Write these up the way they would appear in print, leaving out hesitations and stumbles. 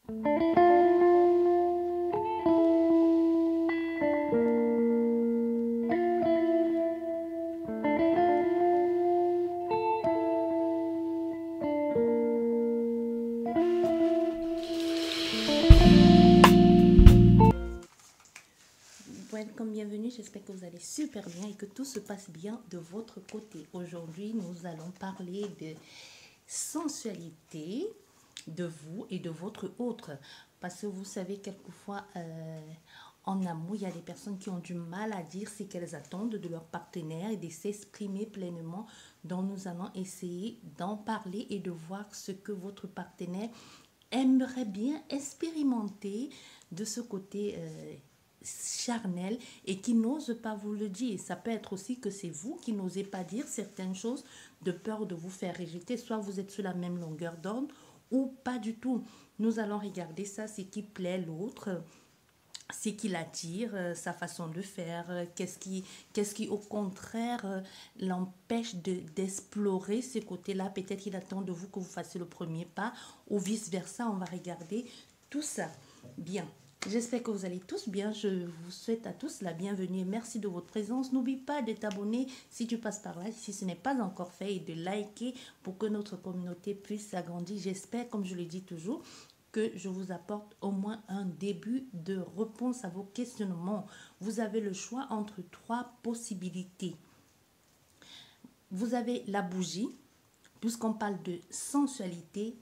Welcome, bienvenue, j'espère que vous allez super bien et que tout se passe bien de votre côté. Aujourd'hui, nous allons parler de sensualité de vous et de votre autre. Parce que vous savez, quelquefois, en amour, il y a des personnes qui ont du mal à dire ce qu'elles attendent de leur partenaire et de s'exprimer pleinement. Donc, nous allons essayer d'en parler et de voir ce que votre partenaire aimerait bien expérimenter de ce côté charnel et qui n'ose pas vous le dire. Ça peut être aussi que c'est vous qui n'osez pas dire certaines choses de peur de vous faire rejeter. Soit vous êtes sur la même longueur d'onde ou pas du tout. Nous allons regarder ça, ce qui plaît l'autre, ce qui l'attire, sa façon de faire, qu'est-ce qui au contraire l'empêche d'explorer ce côté-là. Peut-être qu'il attend de vous que vous fassiez le premier pas ou vice-versa. On va regarder tout ça. Bien. J'espère que vous allez tous bien. Je vous souhaite à tous la bienvenue et merci de votre présence. N'oublie pas de t'abonner si tu passes par là, si ce n'est pas encore fait, et de liker pour que notre communauté puisse s'agrandir. J'espère, comme je le dis toujours, que je vous apporte au moins un début de réponse à vos questionnements. Vous avez le choix entre trois possibilités. Vous avez la bougie. Puisqu'on parle de sensualité,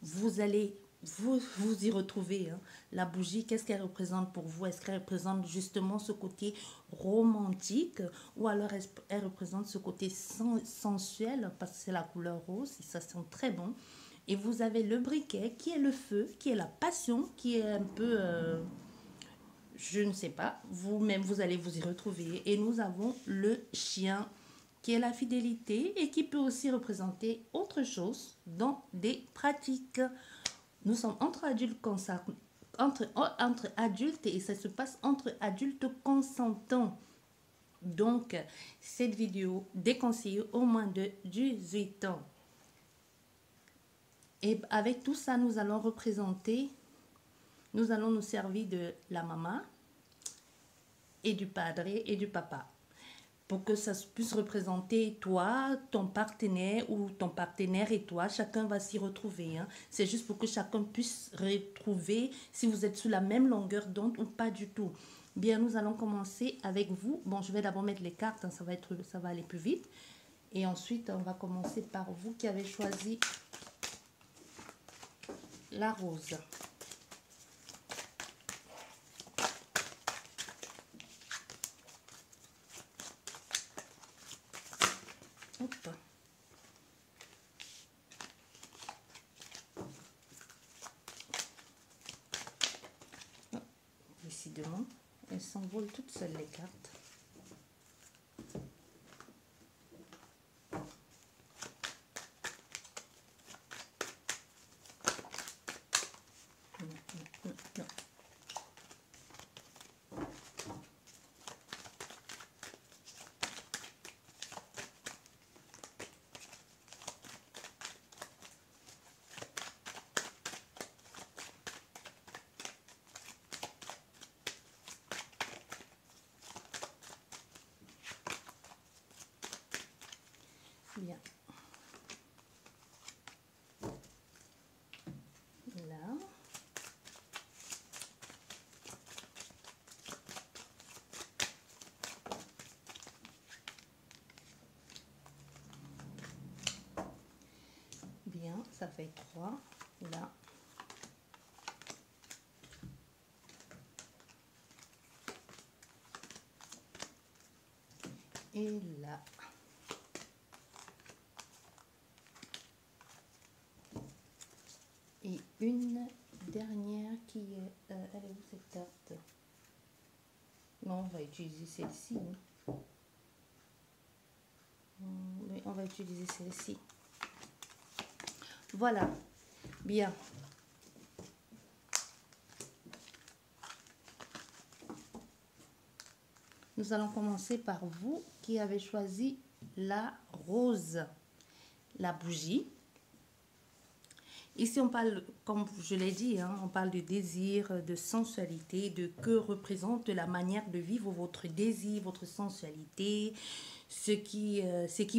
vous allez vous y retrouver. Hein. La bougie, qu'est-ce qu'elle représente pour vous? Est-ce qu'elle représente justement ce côté romantique ou alors elle représente ce côté sensuel parce que c'est la couleur rose et ça sent très bon. Et vous avez le briquet qui est le feu, qui est la passion, qui est un peu, je ne sais pas, vous-même vous allez vous y retrouver. Et nous avons le chien qui est la fidélité et qui peut aussi représenter autre chose dans des pratiques. Nous sommes entre adultes entre adultes et ça se passe entre adultes consentants. Donc, cette vidéo déconseillée au moins de 18 ans. Et avec tout ça, nous allons nous servir de la maman et du padre et du papa. Pour que ça puisse représenter toi, ton partenaire ou ton partenaire et toi. Chacun va s'y retrouver. Hein. C'est juste pour que chacun puisse retrouver si vous êtes sur la même longueur d'onde ou pas du tout. Bien, nous allons commencer avec vous. Bon, je vais d'abord mettre les cartes, hein, ça va aller plus vite. Et ensuite, on va commencer par vous qui avez choisi la rose. Hop. Oh, décidément, elles s'envolent toutes seules les cartes. Non. Bien. Là. Bien, ça fait 3. Là. Et là. Et une dernière qui est... elle est où cette carte? Non, on va utiliser celle-ci. Hein. Mais on va utiliser celle-ci. Voilà. Bien. Nous allons commencer par vous qui avez choisi la rose, la bougie. Ici, on parle comme je l'ai dit, hein, on parle de désir, de sensualité, de que représente la manière de vivre votre désir, votre sensualité, ce qui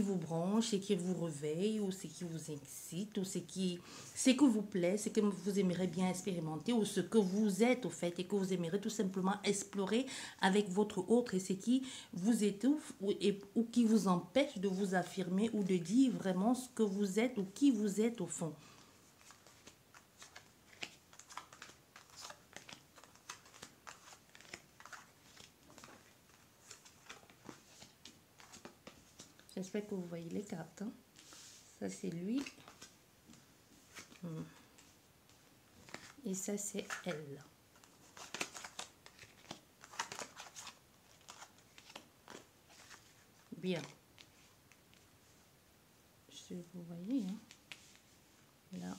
vous branche, ce qui vous réveille, ou ce qui vous excite, ou ce que vous plaît, ce que vous aimeriez bien expérimenter, ou ce que vous êtes au fait, et que vous aimeriez tout simplement explorer avec votre autre, et ce qui vous étouffe, ou qui vous empêche de vous affirmer, ou de dire vraiment ce que vous êtes, ou qui vous êtes au fond. J'espère que vous voyez les cartes. Hein. Ça, c'est lui. Et ça, c'est elle. Bien. Vous voyez, hein. Là.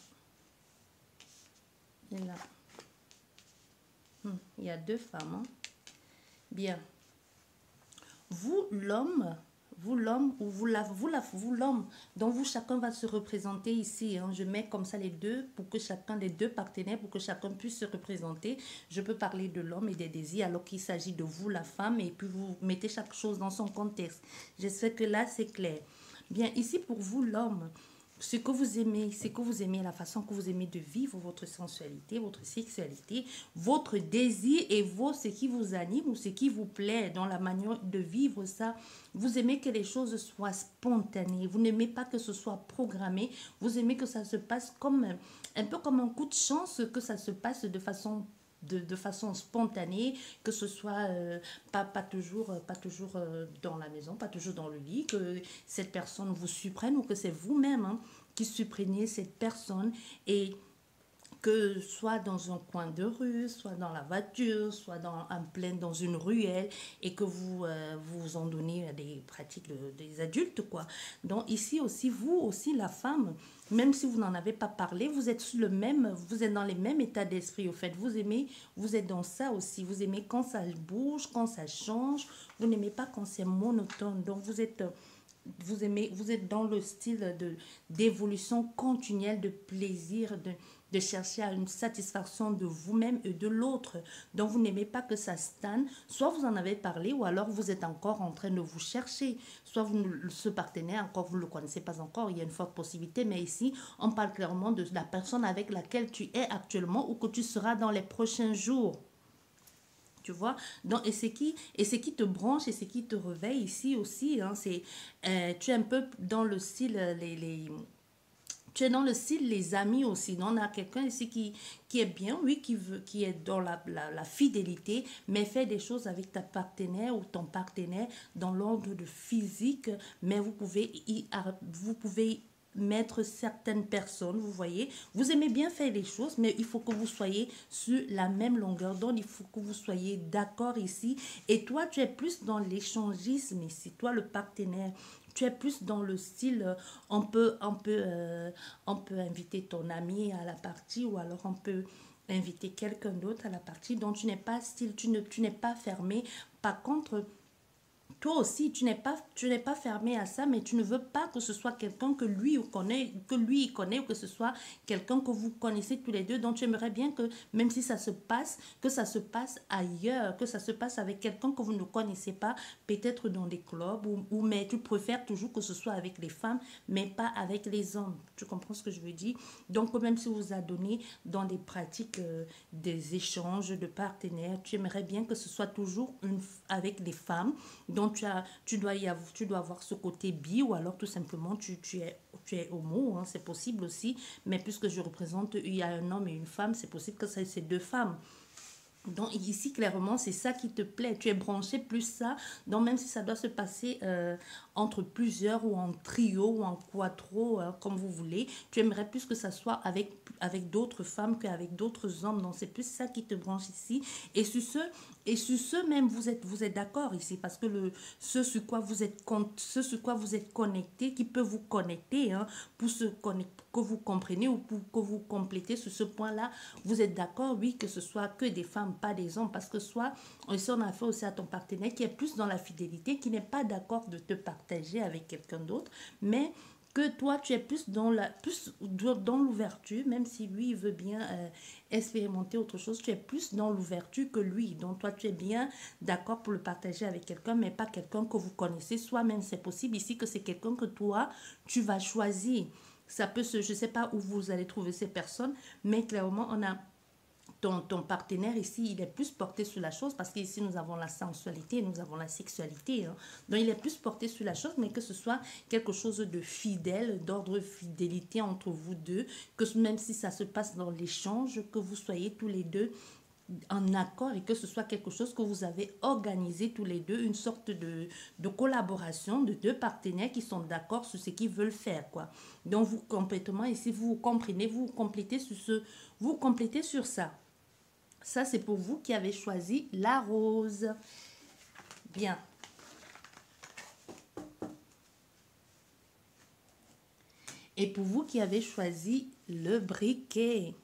Et là. Il y a deux femmes. Hein. Bien. Vous, l'homme ou vous l'homme, donc vous chacun va se représenter ici, hein. Je mets comme ça les deux pour que chacun des deux partenaires, pour que chacun puisse se représenter. Je peux parler de l'homme et des désirs alors qu'il s'agit de vous la femme, et puis vous mettez chaque chose dans son contexte. J'espère que là c'est clair. Bien, ici pour vous l'homme, ce que vous aimez, la façon que vous aimez de vivre votre sensualité, votre sexualité, votre désir et ce qui vous anime ou ce qui vous plaît dans la manière de vivre ça. Vous aimez que les choses soient spontanées. Vous n'aimez pas que ce soit programmé. Vous aimez que ça se passe comme un peu comme un coup de chance, que ça se passe de façon spontanée, que ce soit pas toujours dans la maison, pas toujours dans le lit, que cette personne vous surprenne, ou que c'est vous-même, hein, qui surpreniez cette personne, et que soit dans un coin de rue, soit dans la voiture, soit dans une ruelle, et que vous en donnez des pratiques des adultes, quoi. Donc ici aussi, vous aussi, la femme, même si vous n'en avez pas parlé, vous êtes dans les mêmes états d'esprit, au fait. Vous êtes dans ça aussi. Vous aimez quand ça bouge, quand ça change. Vous n'aimez pas quand c'est monotone. Donc vous êtes dans le style d'évolution continuelle, de plaisir, de chercher à une satisfaction de vous-même et de l'autre. Donc vous n'aimez pas que ça stagne. Soit vous en avez parlé, ou alors vous êtes encore en train de vous chercher. Soit ce partenaire, encore vous ne le connaissez pas encore, il y a une forte possibilité, mais ici on parle clairement de la personne avec laquelle tu es actuellement, ou que tu seras dans les prochains jours. Tu vois, donc, et ce qui te branche et ce qui te réveille ici aussi, hein, tu es un peu dans le style tu es dans le style les amis aussi. Donc, on a quelqu'un ici qui est bien, oui, qui est dans la fidélité, mais fait des choses avec ta partenaire ou ton partenaire dans l'ordre de physique, mais vous pouvez mettre certaines personnes, vous voyez, vous aimez bien faire les choses, mais il faut que vous soyez sur la même longueur d'onde, il faut que vous soyez d'accord ici. Et toi, tu es plus dans l'échangisme ici, toi le partenaire, tu es plus dans le style, on peut inviter ton ami à la partie, ou alors on peut inviter quelqu'un d'autre à la partie. Donc tu n'es pas style, tu n'es pas fermé. Par contre, toi aussi, tu n'es pas fermé à ça, mais tu ne veux pas que ce soit quelqu'un que lui il connaît, ou que ce soit quelqu'un que vous connaissez tous les deux. Donc, tu aimerais bien que, même si ça se passe, que ça se passe ailleurs, que ça se passe avec quelqu'un que vous ne connaissez pas, peut-être dans des clubs, mais tu préfères toujours que ce soit avec les femmes, mais pas avec les hommes. Tu comprends ce que je veux dire? Donc, même si vous adonnez dans des pratiques, des échanges de partenaires, tu aimerais bien que ce soit toujours avec des femmes. Donc, tu dois avoir ce côté bi, ou alors tout simplement tu es homo, hein, c'est possible aussi. Mais puisque je représente, il y a un homme et une femme, c'est possible que c'est deux femmes. Donc ici, clairement, c'est ça qui te plaît. Tu es branché plus ça. Donc même si ça doit se passer entre plusieurs, ou en trio, ou en quattro, comme vous voulez, tu aimerais plus que ça soit avec d'autres femmes qu'avec d'autres hommes. Donc c'est plus ça qui te branche ici. Et sur ce même, vous êtes d'accord ici, parce que ce sur quoi vous êtes connecté, qui peut vous connecter, hein, pour que vous compreniez, ou pour que vous complétez sur ce point-là, vous êtes d'accord, oui, que ce soit que des femmes, pas des hommes, parce que soit on a fait aussi à ton partenaire qui est plus dans la fidélité, qui n'est pas d'accord de te partager avec quelqu'un d'autre, mais que toi, tu es plus dans l'ouverture, même si lui, il veut bien expérimenter autre chose, tu es plus dans l'ouverture que lui. Donc, toi, tu es bien d'accord pour le partager avec quelqu'un, mais pas quelqu'un que vous connaissez. Soi-même, c'est possible ici que c'est quelqu'un que toi, tu vas choisir. Ça peut se, je ne sais pas où vous allez trouver ces personnes, mais clairement, on a ton partenaire ici, il est plus porté sur la chose parce qu'ici, nous avons la sensualité, nous avons la sexualité. Hein. Donc, il est plus porté sur la chose, mais que ce soit quelque chose de fidèle, d'ordre fidélité entre vous deux, que même si ça se passe dans l'échange, que vous soyez tous les deux en accord et que ce soit quelque chose que vous avez organisé tous les deux, une sorte de collaboration de deux partenaires qui sont d'accord sur ce qu'ils veulent faire, quoi. Donc, vous complètement, ici, vous comprenez, vous complétez sur ça. Ça, c'est pour vous qui avez choisi la rose. Bien. Et pour vous qui avez choisi le briquet,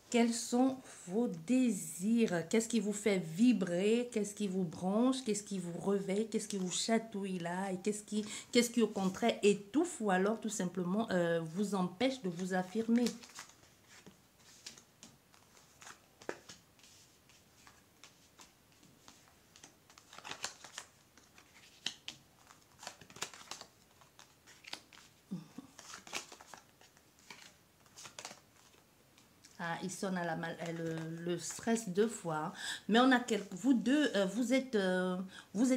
quels sont vos désirs? Qu'est-ce qui vous fait vibrer? Qu'est-ce qui vous branche? Qu'est-ce qui vous réveille? Qu'est-ce qui vous chatouille là? Et qu'est-ce qui au contraire étouffe ou alors tout simplement vous empêche de vous affirmer? Ah, il sonne à le stress deux fois. Hein. Mais on a vous deux, vous êtes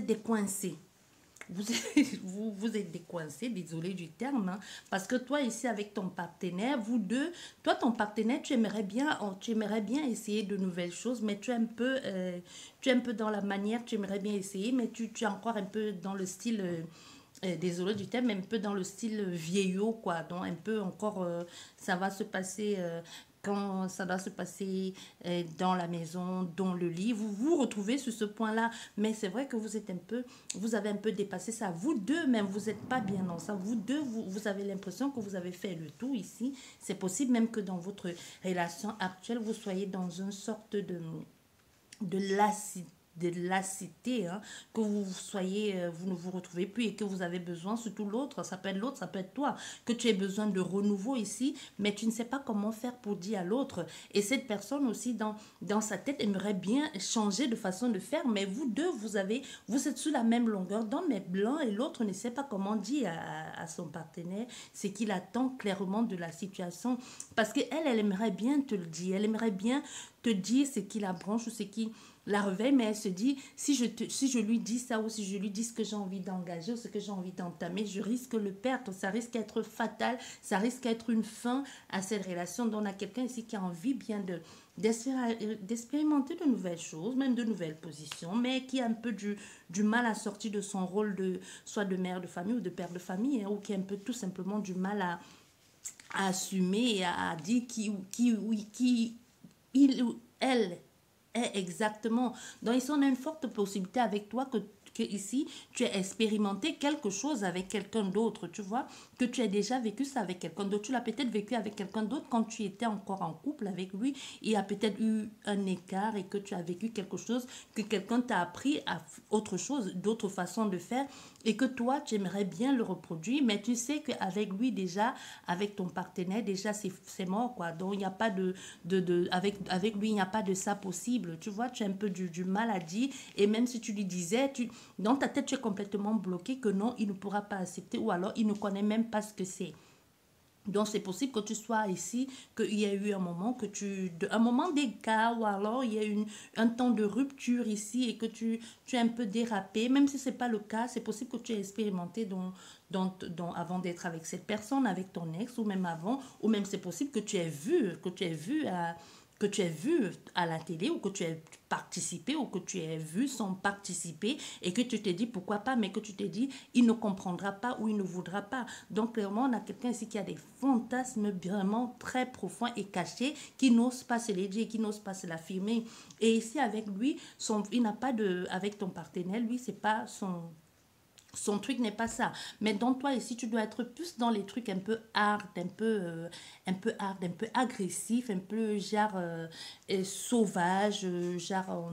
des coincés. Vous, vous êtes décoincé, désolé du terme, hein, parce que toi ici avec ton partenaire, vous deux, toi ton partenaire, tu aimerais bien essayer de nouvelles choses, mais tu es un peu dans la manière, tu aimerais bien essayer, mais tu es encore un peu dans le style, désolé du terme, un peu dans le style vieillot, quoi, donc un peu encore, ça va se passer quand ça doit se passer dans la maison, dans le lit, vous vous retrouvez sur ce point-là. Mais c'est vrai que vous avez un peu dépassé ça. Vous deux, même, vous n'êtes pas bien dans ça. Vous deux, vous avez l'impression que vous avez fait le tout ici. C'est possible même que dans votre relation actuelle, vous soyez dans une sorte de lassitude hein, que vous soyez, vous ne vous retrouvez plus et que vous avez besoin, surtout l'autre, ça peut être toi, que tu aies besoin de renouveau ici, mais tu ne sais pas comment faire pour dire à l'autre. Et cette personne aussi, dans sa tête, aimerait bien changer de façon de faire, mais vous deux, vous êtes sur la même longueur d'onde, mais l'un et l'autre ne sait pas comment dire à son partenaire ce qu'il attend clairement de la situation. Parce qu'elle, elle aimerait bien te le dire, elle aimerait bien te dire ce qui la branche ou ce qui la réveille, mais elle se dit, si je lui dis ça ou si je lui dis ce que j'ai envie d'engager ou ce que j'ai envie d'entamer, je risque de le perdre, ça risque d'être fatal, ça risque d'être une fin à cette relation. Donc on a quelqu'un ici qui a envie bien d'expérimenter de nouvelles choses, même de nouvelles positions, mais qui a un peu du mal à sortir de son rôle soit de mère de famille ou de père de famille, hein, ou qui a un peu tout simplement du mal à assumer et à dire qui il ou elle est exactement. Donc, ici, on a une forte possibilité avec toi que ici, tu as expérimenté quelque chose avec quelqu'un d'autre, tu vois, que tu as déjà vécu ça avec quelqu'un d'autre. Tu l'as peut-être vécu avec quelqu'un d'autre quand tu étais encore en couple avec lui. Il y a peut-être eu un écart et que tu as vécu quelque chose, que quelqu'un t'a appris à autre chose, d'autres façons de faire et que toi, tu aimerais bien le reproduire, mais tu sais qu'avec lui déjà, avec ton partenaire, déjà, c'est mort, quoi. Donc, il n'y a pas avec lui, il n'y a pas de ça possible. Tu vois, tu as un peu du mal à dire. Et même si tu lui disais, dans ta tête, tu es complètement bloqué que non, il ne pourra pas accepter ou alors il ne connaît même pas ce que c'est. Donc, c'est possible que tu sois ici, qu'il y ait eu un moment un moment d'écart ou alors il y a eu un temps de rupture ici et que tu es un peu dérapé. Même si ce n'est pas le cas, c'est possible que tu aies expérimenté avant d'être avec cette personne, avec ton ex ou même avant, ou même c'est possible que tu aies vu à la télé ou que tu aies participé ou que tu aies vu sans participer et que tu t'es dit pourquoi pas, mais que tu t'es dit il ne comprendra pas ou il ne voudra pas. Donc clairement, on a quelqu'un ici qui a des fantasmes vraiment très profonds et cachés qui n'ose pas se les dire, qui n'ose pas se l'affirmer. Et ici avec lui, il n'a pas avec ton partenaire, lui, c'est pas son truc n'est pas ça. Mais dans toi ici, tu dois être plus dans les trucs un peu hard, un peu agressif, un peu genre sauvage, genre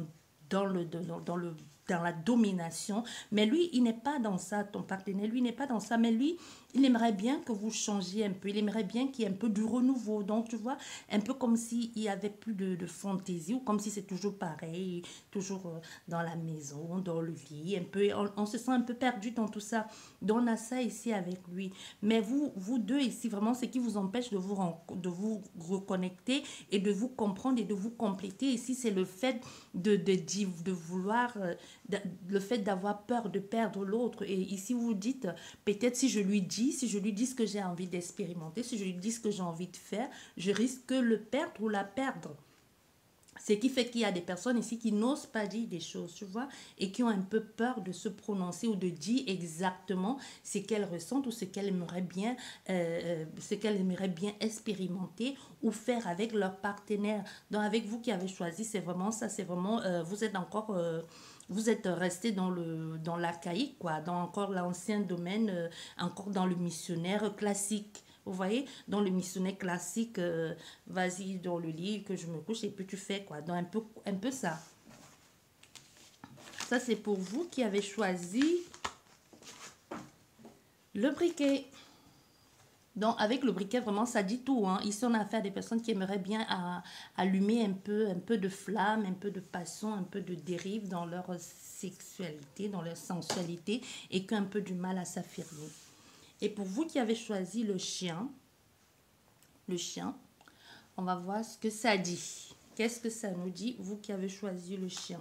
dans le dans la domination, mais lui, il n'est pas dans ça, ton partenaire, lui, n'est pas dans ça, mais lui, il aimerait bien que vous changiez un peu, il aimerait bien qu'il y ait un peu du renouveau, donc tu vois, un peu comme s'il y avait plus de fantaisie, ou comme si c'est toujours pareil, toujours dans la maison, dans le lit, un peu, on se sent un peu perdu dans tout ça, donc on a ça ici avec lui, mais vous deux ici, vraiment, ce qui vous empêche de vous reconnecter et de vous comprendre et de vous compléter ici, c'est le fait de vouloir, le fait d'avoir peur de perdre l'autre. Et ici, vous dites, peut-être si je lui dis ce que j'ai envie d'expérimenter, si je lui dis ce que j'ai envie de faire, je risque de le perdre ou la perdre. Ce qui fait qu'il y a des personnes ici qui n'osent pas dire des choses, tu vois, et qui ont un peu peur de se prononcer ou de dire exactement ce qu'elles ressentent ou ce qu'elles aimeraient bien expérimenter ou faire avec leur partenaire. Donc avec vous qui avez choisi, c'est vraiment ça, c'est vraiment, vous êtes resté dans l'archaïque, quoi, dans encore l'ancien domaine, encore dans le missionnaire classique. Vous voyez, dans le missionnaire classique, vas-y dans le lit, que je me couche et puis tu fais quoi. Donc un peu ça. Ça, c'est pour vous qui avez choisi le briquet. Donc, avec le briquet, vraiment, ça dit tout. Hein. Ici, on a affaire à des personnes qui aimeraient bien allumer un peu de flamme, un peu de passion, un peu de dérive dans leur sexualité, dans leur sensualité, et qui ont un peu du mal à s'affirmer. Et pour vous qui avez choisi le chien, on va voir ce que ça dit. Qu'est-ce que ça nous dit, vous qui avez choisi le chien?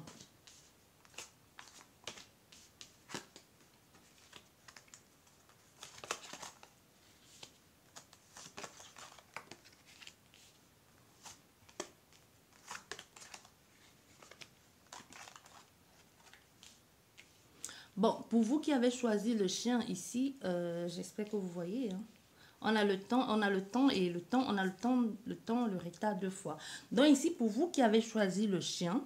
Bon, pour vous qui avez choisi le chien ici, j'espère que vous voyez, hein. On a le temps, on a le temps et on a le temps, le retard deux fois. Donc ici, pour vous qui avez choisi le chien,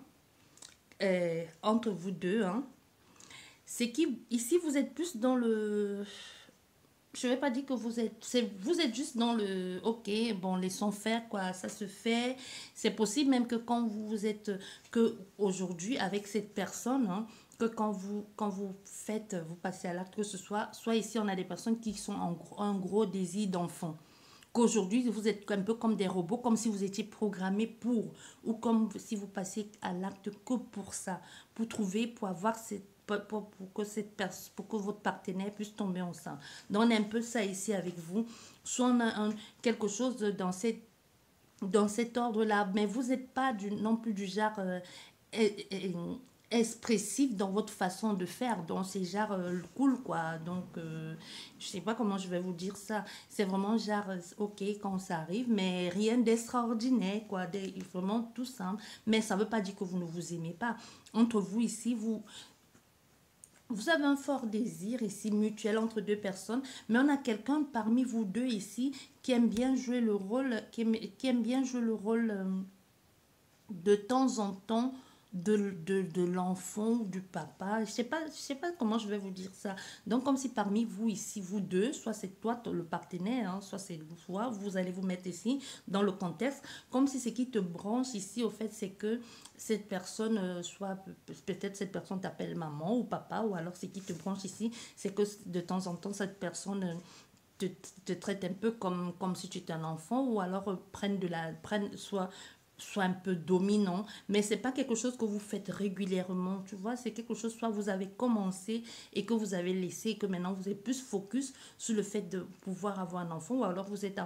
entre vous deux, hein, c'est ici vous êtes plus dans le, je vais pas dire que vous êtes juste dans le, ok, bon, laissons faire, quoi, ça se fait. C'est possible même que quand vous êtes, que aujourd'hui, avec cette personne, hein, que quand vous faites, vous passez à l'acte, que ce soit ici, on a des personnes qui sont en un gros désir d'enfant. Qu'aujourd'hui, vous êtes un peu comme des robots, comme si vous étiez programmé pour, ou comme si vous passez à l'acte que pour ça, pour trouver, pour avoir cette pour que votre partenaire puisse tomber enceinte. Donc, on a un peu ça ici avec vous. Soit on a quelque chose dans cet ordre-là, mais vous n'êtes pas non plus du genre expressif dans votre façon de faire. Donc, c'est genre cool, quoi. Donc, je sais pas comment je vais vous dire ça. C'est vraiment genre, ok, quand ça arrive, mais rien d'extraordinaire, quoi. Vraiment tout simple. Mais ça veut pas dire que vous ne vous aimez pas. Entre vous ici, vous avez un fort désir ici mutuel entre deux personnes, mais on a quelqu'un parmi vous deux ici qui aime bien jouer le rôle, qui aime bien jouer le rôle de temps en temps de l'enfant ou du papa. Je sais pas comment je vais vous dire ça. Donc, comme si parmi vous ici, vous deux, soit c'est toi le partenaire, hein, soit c'est toi, vous allez vous mettre ici dans le contexte, comme si ce qui te branche ici, au fait, c'est que cette personne, soit peut-être cette personne t'appelle maman ou papa, ou alors ce qui te branche ici, c'est que de temps en temps, cette personne te traite un peu comme si tu étais un enfant, ou alors soit un peu dominant, mais c'est pas quelque chose que vous faites régulièrement, tu vois, c'est quelque chose, soit vous avez commencé et que vous avez laissé et que maintenant vous êtes plus focus sur le fait de pouvoir avoir un enfant, ou alors vous êtes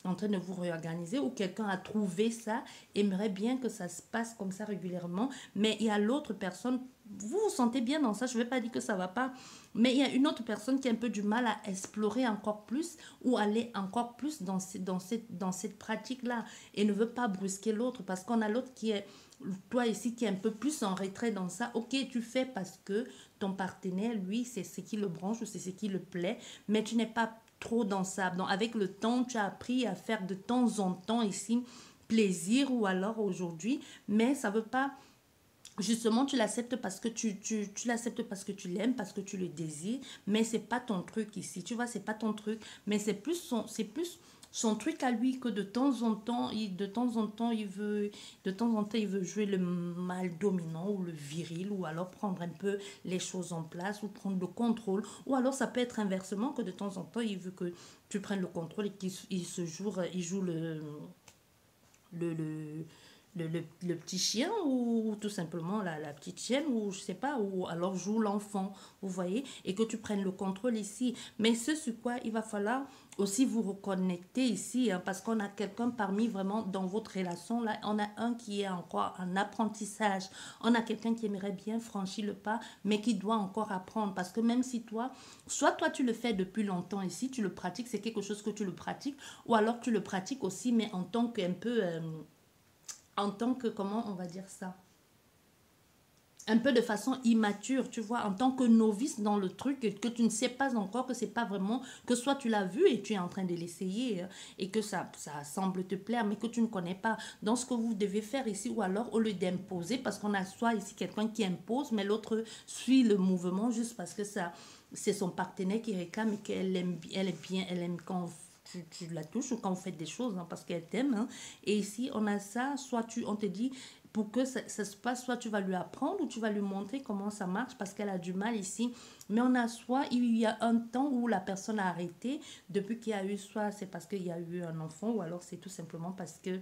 en train de vous réorganiser, ou quelqu'un a trouvé ça, aimerait bien que ça se passe comme ça régulièrement, mais il y a l'autre personne, vous vous sentez bien dans ça, je ne vais pas dire que ça va pas, mais il y a une autre personne qui a un peu du mal à explorer encore plus ou aller encore plus dans cette pratique-là et ne veut pas brusquer l'autre, parce qu'on a l'autre qui est, toi ici, qui est un peu plus en retrait dans ça. Ok, tu fais parce que ton partenaire, lui, c'est ce qui le branche ou c'est ce qui le plaît, mais tu n'es pas trop dans ça. Donc, avec le temps, tu as appris à faire de temps en temps ici plaisir, ou alors aujourd'hui, mais ça veut pas, justement, tu l'acceptes parce que tu l'acceptes parce que tu l'aimes, parce que tu le désires, mais c'est pas ton truc ici, tu vois, c'est pas ton truc, mais c'est plus son truc à lui que de temps en temps, il veut jouer le mâle dominant ou le viril, ou alors prendre un peu les choses en place, ou prendre le contrôle, ou alors ça peut être inversement que de temps en temps il veut que tu prennes le contrôle et il joue le, le, le petit chien, ou tout simplement la petite chienne, ou je sais pas, ou alors joue l'enfant, vous voyez, et que tu prennes le contrôle ici. Mais ce sur quoi il va falloir aussi vous reconnecter ici, hein, parce qu'on a quelqu'un parmi vraiment dans votre relation, là, on a un qui est encore en apprentissage, on a quelqu'un qui aimerait bien franchir le pas, mais qui doit encore apprendre, parce que même si toi, soit toi tu le fais depuis longtemps ici, tu le pratiques, c'est quelque chose que tu le pratiques, ou alors tu le pratiques aussi, mais en tant qu'un peu... en tant que, comment on va dire ça, un peu de façon immature, tu vois, en tant que novice dans le truc, que tu ne sais pas encore, que c'est pas vraiment, que soit tu l'as vu et tu es en train de l'essayer, et que ça semble te plaire, mais que tu ne connais pas. Donc, ce que vous devez faire ici, ou alors au lieu d'imposer, parce qu'on a soit ici quelqu'un qui impose, mais l'autre suit le mouvement juste parce que ça, c'est son partenaire qui réclame et qu'elle aime, elle aime quand tu la touches, ou quand vous faites des choses, hein, parce qu'elle t'aime, hein. Et ici, on a ça, soit on te dit, pour que ça se passe, soit tu vas lui apprendre ou tu vas lui montrer comment ça marche, parce qu'elle a du mal ici. Mais on a soit, il y a un temps où la personne a arrêté, depuis qu'il y a eu, soit c'est parce qu'il y a eu un enfant, ou alors c'est tout simplement parce que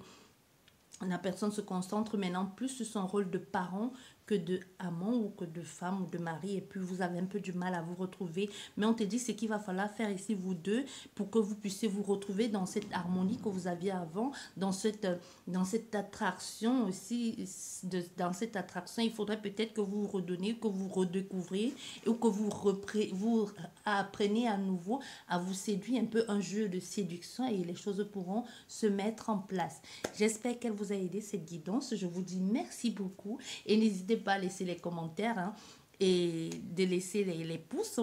la personne se concentre maintenant plus sur son rôle de parent que de amant, ou que de femme ou de mari, et puis vous avez un peu du mal à vous retrouver. Mais on te dit ce qu'il va falloir faire ici, vous deux, pour que vous puissiez vous retrouver dans cette harmonie que vous aviez avant, dans cette attraction aussi. Dans cette attraction, il faudrait peut-être que vous redonnez, que vous redécouvrez, ou que vous apprenez à nouveau à vous séduire, un peu un jeu de séduction, et les choses pourront se mettre en place. J'espère qu'elle vous a aidé, cette guidance. Je vous dis merci beaucoup, et n'hésitez pas à laisser les commentaires, hein, et de laisser les pouces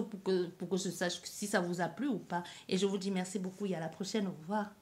pour que je sache si ça vous a plu ou pas. Et je vous dis merci beaucoup et à la prochaine. Au revoir.